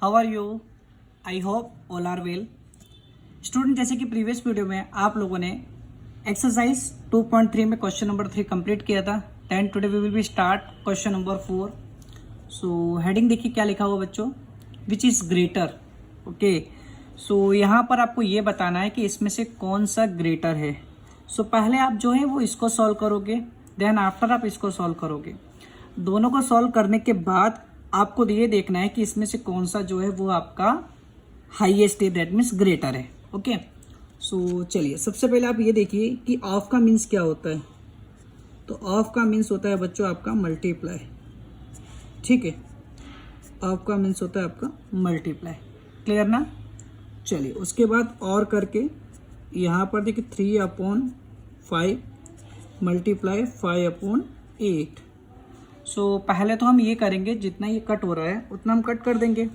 How are you? I hope all are well. Student, जैसे कि previous video में आप लोगों ने एक्सरसाइज 2.3 में क्वेश्चन नंबर 3 कंप्लीट किया था। Then today we will be start question number 4। So heading देखिए क्या लिखा हुआ बच्चों, which is greater. Okay, so यहाँ पर आपको ये बताना है कि इसमें से कौन सा ग्रेटर है। सो पहले आप जो है वो इसको सॉल्व करोगे, देन आफ्टर आप इसको सॉल्व करोगे। दोनों को सॉल्व करने के बाद आपको ये देखना है कि इसमें से कौन सा जो है वो आपका हाईएस्ट है, दैट मीन्स ग्रेटर है। ओके, सो चलिए सबसे पहले आप ये देखिए कि ऑफ का मीन्स क्या होता है। तो ऑफ का मीन्स होता है बच्चों आपका मल्टीप्लाई। ठीक है, ऑफ का मीन्स होता है आपका मल्टीप्लाई। क्लियर ना? चलिए उसके बाद और करके यहाँ पर देखिए 3/5 मल्टीप्लाई 5/8। सो पहले तो हम ये करेंगे, जितना ये कट हो रहा है उतना हम कट कर देंगे।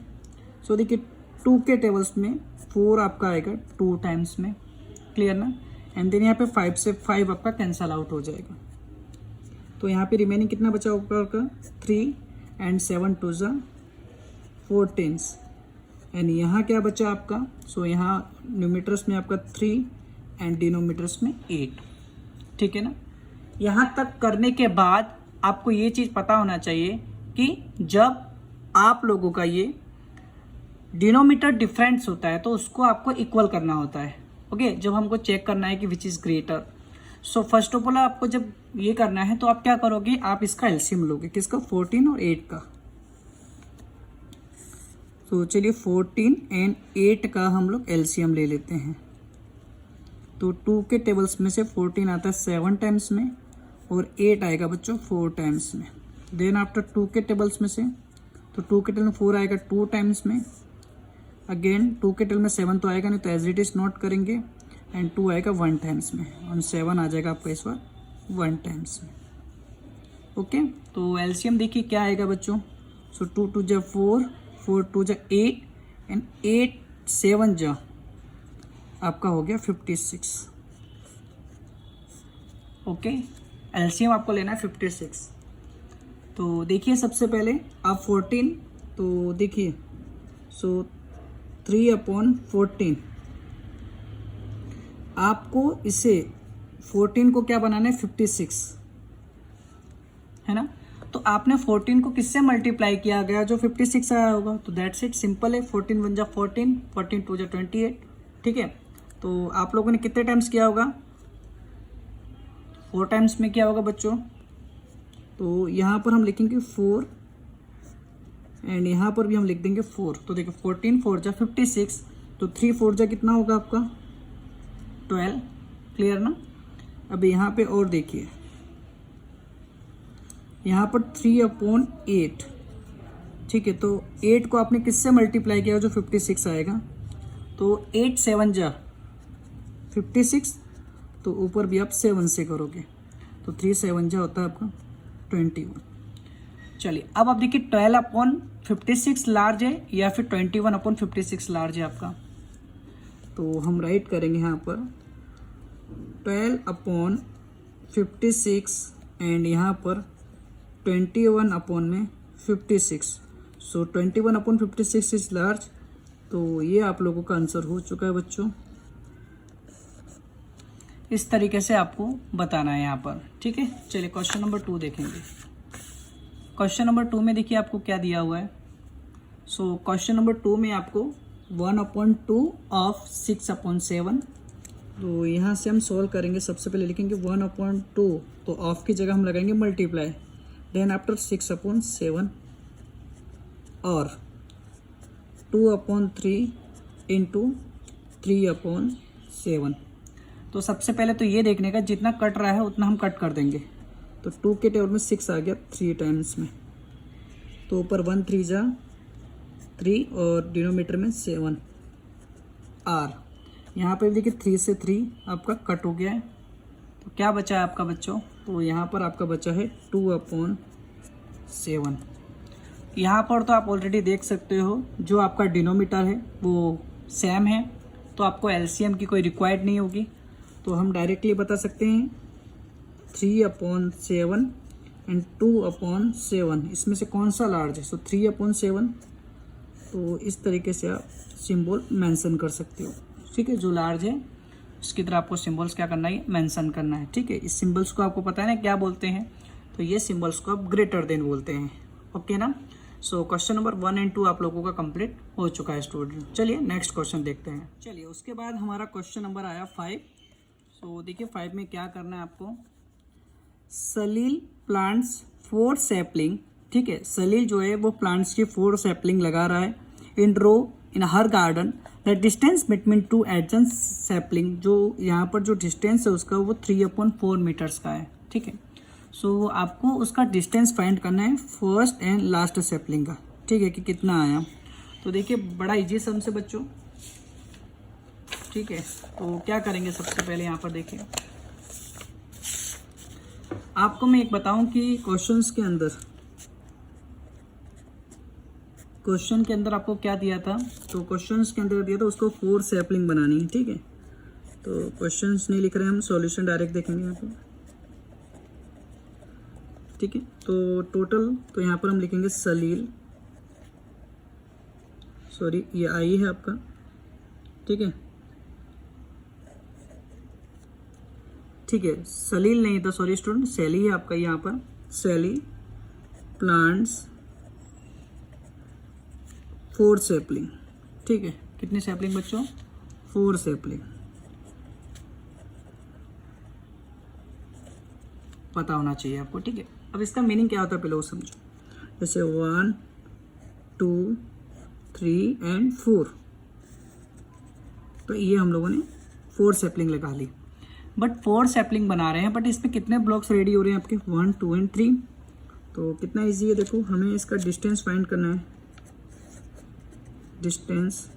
सो देखिए 2 के टेबल्स में 4 आपका आएगा 2 टाइम्स में। क्लियर ना? एंड देन यहाँ पे 5 से 5 आपका कैंसल आउट हो जाएगा। तो यहाँ पे रिमेनिंग कितना बचा होगा आपका 3 एंड 7 2 ज़ा 14 एंड यहाँ क्या बचा आपका। सो यहाँ न्यूमेटर्स में आपका 3 एंड डिनोमीटर्स में 8। ठीक है ना? यहाँ तक करने के बाद आपको ये चीज़ पता होना चाहिए कि जब आप लोगों का ये डिनोमीटर डिफरेंस होता है तो उसको आपको इक्वल करना होता है। ओके, जब हमको चेक करना है कि which is greater. So first of all आपको जब ये करना है तो आप क्या करोगे, आप इसका एलसीएम लोगे। किसका? 14 और 8 का। तो चलिए 14 एंड 8 का हम लोग एलसीएम ले लेते हैं। तो 2 के टेबल्स में से 14 आता है 7 टाइम्स में और 8 आएगा बच्चों 4 टाइम्स में। देन आफ्टर 2 के टेबल्स में से, तो 2 के टेबल में 4 आएगा 2 टाइम्स में। अगेन 2 के टेबल में 7 तो आएगा नहीं, तो एज इट इज नोट करेंगे एंड 2 आएगा 1 टाइम्स में और 7 आ जाएगा आपका इस बार 1 टाइम्स में। ओके, तो एलसीएम देखिए क्या आएगा बच्चों। सो 2 2 जा 4, 4 2 जा 8 एंड 8 7 जा आपका हो गया 56। ओके, एलसीएम आपको लेना है 56। तो देखिए सबसे पहले आप 14, तो देखिए सो 3/14 आपको इसे 14 को क्या बनाना है 56, है ना? तो आपने 14 को किससे मल्टीप्लाई किया गया जो 56 आया होगा। तो दैट्स इट, सिंपल है। 14 1 जा 14, 14 2 जा 28। ठीक है, तो आप लोगों ने कितने टाइम्स किया होगा? 4 टाइम्स में किया होगा बच्चों। तो यहाँ पर हम लिखेंगे 4 एंड यहाँ पर भी हम लिख देंगे 4। तो देखो 14 4 जा 56, तो 3 4 जा कितना होगा आपका 12। क्लियर ना? अब यहाँ पे और देखिए, यहाँ पर 3/8। ठीक है, तो 8 को आपने किससे मल्टीप्लाई किया जो 56 आएगा। तो 8 7 जा 56, तो ऊपर भी आप 7 से करोगे तो 3 7 जा होता है आपका 21। चलिए अब आप देखिए 12/56 लार्ज है या फिर 21/56 लार्ज है आपका। तो हम राइट करेंगे यहाँ पर 12/56 एंड यहाँ पर 21/56। सो 21/56 इज लार्ज। तो ये आप लोगों का आंसर हो चुका है बच्चों। इस तरीके से आपको बताना है यहाँ पर। ठीक है, चलिए क्वेश्चन नंबर 2 देखेंगे। क्वेश्चन नंबर 2 में देखिए आपको क्या दिया हुआ है। सो क्वेश्चन नंबर 2 में आपको 1/2 ऑफ 6/7। तो यहाँ से हम सॉल्व करेंगे। सबसे पहले लिखेंगे 1/2, तो ऑफ की जगह हम लगाएंगे मल्टीप्लाई। देन आफ्टर 6/7 और 2/3 इंटू 3/7। तो सबसे पहले तो ये देखने का जितना कट रहा है उतना हम कट कर देंगे। तो 2 के टेबल में 6 आ गया 3 टाइम्स में, तो ऊपर 1 3 जा 3 और डिनोमीटर में 7 आर। यहाँ पे देखिए 3 से 3 आपका कट हो गया है। तो क्या बचा है आपका बच्चों? तो यहाँ पर आपका बचा है 2/7। यहाँ पर तो आप ऑलरेडी देख सकते हो जो आपका डिनोमीटर है वो सेम है, तो आपको एलसीएम की कोई रिक्वायर्ड नहीं होगी। तो हम डायरेक्टली बता सकते हैं 3/7 एंड 2/7, इसमें से कौन सा लार्ज है। सो 3/7, तो इस तरीके से आप सिंबल मेंशन कर सकते हो, ठीक है। जो लार्ज है उसकी तरह आपको सिंबल्स क्या करना है, मेंशन करना है, ठीक है। इस सिंबल्स को आपको पता है ना क्या बोलते हैं, तो ये सिंबल्स को आप ग्रेटर देन बोलते हैं, ओके ना। सो क्वेश्चन नंबर 1 और 2 आप लोगों का कंप्लीट हो चुका है स्टूडेंट। चलिए नेक्स्ट क्वेश्चन देखते हैं। चलिए उसके बाद हमारा क्वेश्चन नंबर आया 5। सो देखिए 5 में क्या करना है आपको, सलील प्लांट्स 4 सैपलिंग, ठीक है। सलील जो है वो प्लांट्स की 4 सैपलिंग लगा रहा है in row in her garden. The distance between 2 adjacent sapling, जो यहाँ पर जो डिस्टेंस है उसका वो 3/4 मीटर्स का है, ठीक है। सो आपको उसका डिस्टेंस फाइंड करना है फर्स्ट एंड लास्ट सैपलिंग का, ठीक है, कि कितना आया। तो देखिए बड़ा इजी सम से बच्चों, ठीक है। तो क्या करेंगे सबसे पहले यहाँ पर देखिए, आपको मैं एक बताऊं कि क्वेश्चन के अंदर आपको क्या दिया था, तो क्वेश्चन के अंदर दिया था उसको 4 सैपलिंग बनानी है, ठीक है। तो क्वेश्चन नहीं लिख रहे हैं हम, सॉल्यूशन डायरेक्ट देखेंगे यहाँ पे, ठीक है। तो टोटल तो यहाँ पर हम लिखेंगे सलील, सॉरी ये आई है आपका, ठीक है, ठीक है। सलील नहीं था, सॉरी स्टूडेंट, सैली है आपका यहाँ पर, सैली प्लांट्स 4 सैपलिंग, ठीक है। कितनी सैपलिंग बच्चों, 4 सैपलिंग, पता होना चाहिए आपको, ठीक है। अब इसका मीनिंग क्या होता है पहले वो समझो, जैसे 1 2 3 एंड 4, तो ये हम लोगों ने 4 सैपलिंग लगा ली। बट 4 सैपलिंग बना रहे हैं, बट इसमें कितने ब्लॉक्स रेडी हो रहे हैं आपके, 1 2 एंड 3। तो कितना इजी है, देखो हमें इसका डिस्टेंस फाइंड करना है, डिस्टेंस।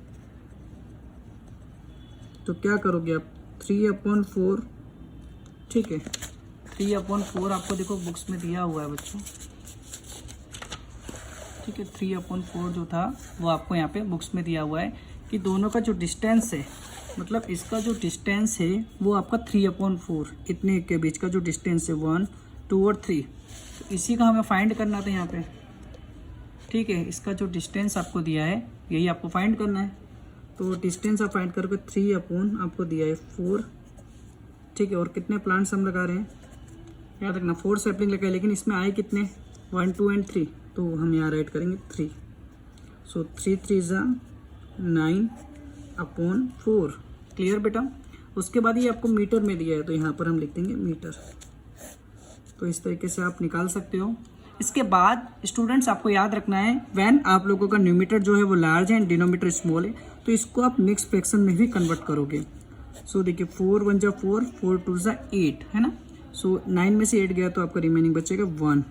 तो क्या करोगे आप, 3/4, ठीक है। 3/4 आपको देखो बुक्स में दिया हुआ है बच्चों, ठीक है। 3/4 जो था वो आपको यहाँ पे बुक्स में दिया हुआ है कि दोनों का जो डिस्टेंस है, मतलब इसका जो डिस्टेंस है वो आपका 3/4, इतने के बीच का जो डिस्टेंस है 1 2 और 3, तो इसी का हमें फाइंड करना था यहाँ पे, ठीक है। इसका जो डिस्टेंस आपको दिया है यही आपको फाइंड करना है। तो डिस्टेंस आप फाइंड करके 3/ आपको दिया है 4, ठीक है। और कितने प्लांट्स हम लगा रहे हैं, याद रखना 4 सैपलिंग लगाए, लेकिन इसमें आए कितने, 1 2 एंड 3, तो हम यहाँ राइट करेंगे 3। सो 3 3 ज़ा 9/4, क्लियर बेटा। उसके बाद ये आपको मीटर में दिया है, तो यहाँ पर हम लिख देंगे मीटर। तो इस तरीके से आप निकाल सकते हो। इसके बाद स्टूडेंट्स आपको याद रखना है, व्हेन आप लोगों का न्यूमीटर जो है वो लार्ज है एंड डिनोमीटर स्मॉल है, तो इसको आप मिक्स फ्रैक्शन में भी कन्वर्ट करोगे। सो देखिए 4 1 ज़ा 4, 4 2 ज़ा 8, है ना। सो 9 में से 8 गया तो आपका रिमेनिंग बचेगा 1।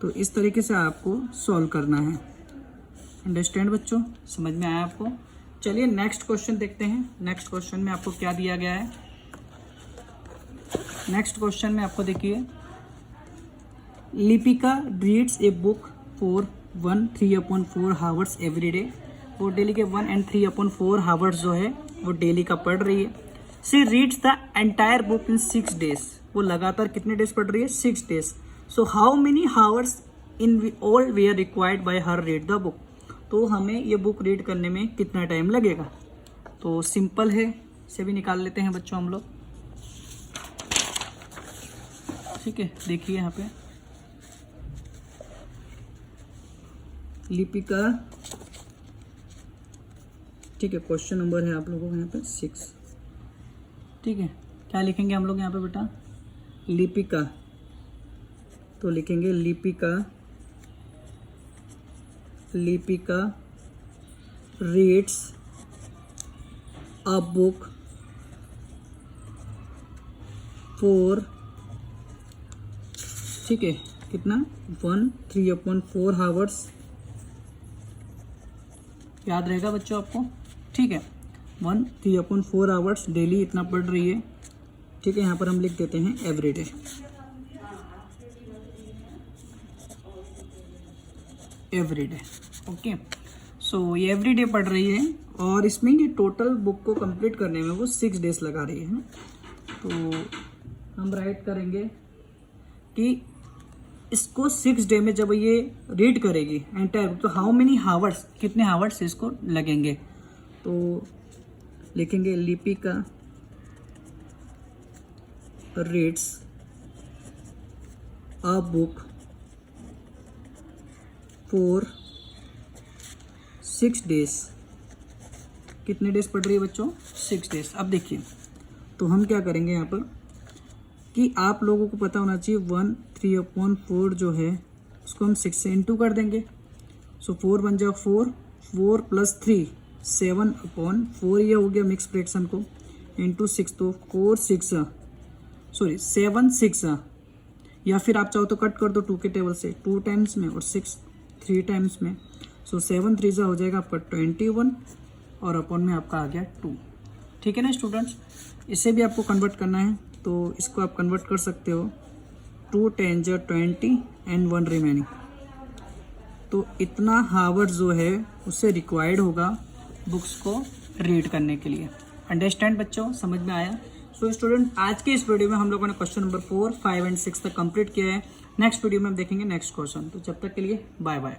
तो इस तरीके से आपको सॉल्व करना है। अंडरस्टैंड बच्चों, समझ में आया आपको। चलिए नेक्स्ट क्वेश्चन देखते हैं। नेक्स्ट क्वेश्चन में आपको क्या दिया गया है, नेक्स्ट क्वेश्चन में आपको देखिए, Lipika reads a book for 3/4 hours every day. वो डेली के 1 और 3/4 हावर्स जो है वो डेली का पढ़ रही है। She reads the entire book in 6 days. वो लगातार कितने डेज पढ़ रही है, 6 days. So how many hours in all we are required by her read the book. तो हमें ये बुक रीड करने में कितना टाइम लगेगा। तो सिंपल है, इसे भी निकाल लेते हैं बच्चों हम लोग, ठीक है। देखिए यहाँ पे लिपिका, ठीक है, क्वेश्चन नंबर है आप लोगों का यहाँ पे 6, ठीक है। क्या लिखेंगे हम लोग यहाँ पे बेटा, लिपिका। तो लिखेंगे Lipika reads a book for, ठीक है, कितना 1 3/4 हावर्स। याद रहेगा बच्चों आपको, ठीक है। 1 3/4 आवर्स डेली इतना पढ़ रही है, ठीक है। यहाँ पर हम लिख देते हैं एवरीडे, एवरीडे, ओके। सो ये एवरीडे पढ़ रही है और इसमें ये टोटल बुक को कंप्लीट करने में वो 6 डेज लगा रही है। तो हम राइट करेंगे कि इसको 6 डे में जब ये रीड करेगी एंटायर, तो हाउ मेनी हावर्स, कितने हावर्स इसको लगेंगे। तो लिखेंगे Lipika reads a book for 6 days. कितने डेज पढ़ रही है बच्चों? 6 डेज। अब देखिए, तो हम क्या करेंगे यहाँ पर कि आप लोगों को पता होना चाहिए 1/3/4 जो है उसको हम 6 से इंटू कर देंगे। सो 4 बन जाओ 4, 4 + 3 7/4, ये हो गया मिक्स फ्रैक्शन को, इंटू 6, तो 7 6, या फिर आप चाहो तो कट कर दो 2 के टेबल से, 2 टाइम्स में और 6 3 टाइम्स में। सो 7 3 हो जाएगा आपका 21 और अपॉन में आपका आ गया 2। ठीक है ना स्टूडेंट्स, इसे भी आपको कन्वर्ट करना है तो इसको आप कन्वर्ट कर सकते हो 2 10 20 एंड 1 रिमेनिंग। तो इतना हावर्स जो है उससे रिक्वायर्ड होगा बुक्स को रीड करने के लिए। अंडरस्टैंड बच्चों, समझ में आया? सो स्टूडेंट, आज के इस वीडियो में हम लोगों ने क्वेश्चन नंबर 4, 5 एंड 6 तक कंप्लीट किया है। नेक्स्ट वीडियो में हम देखेंगे नेक्स्ट क्वेश्चन। तो जब तक के लिए बाय बाय।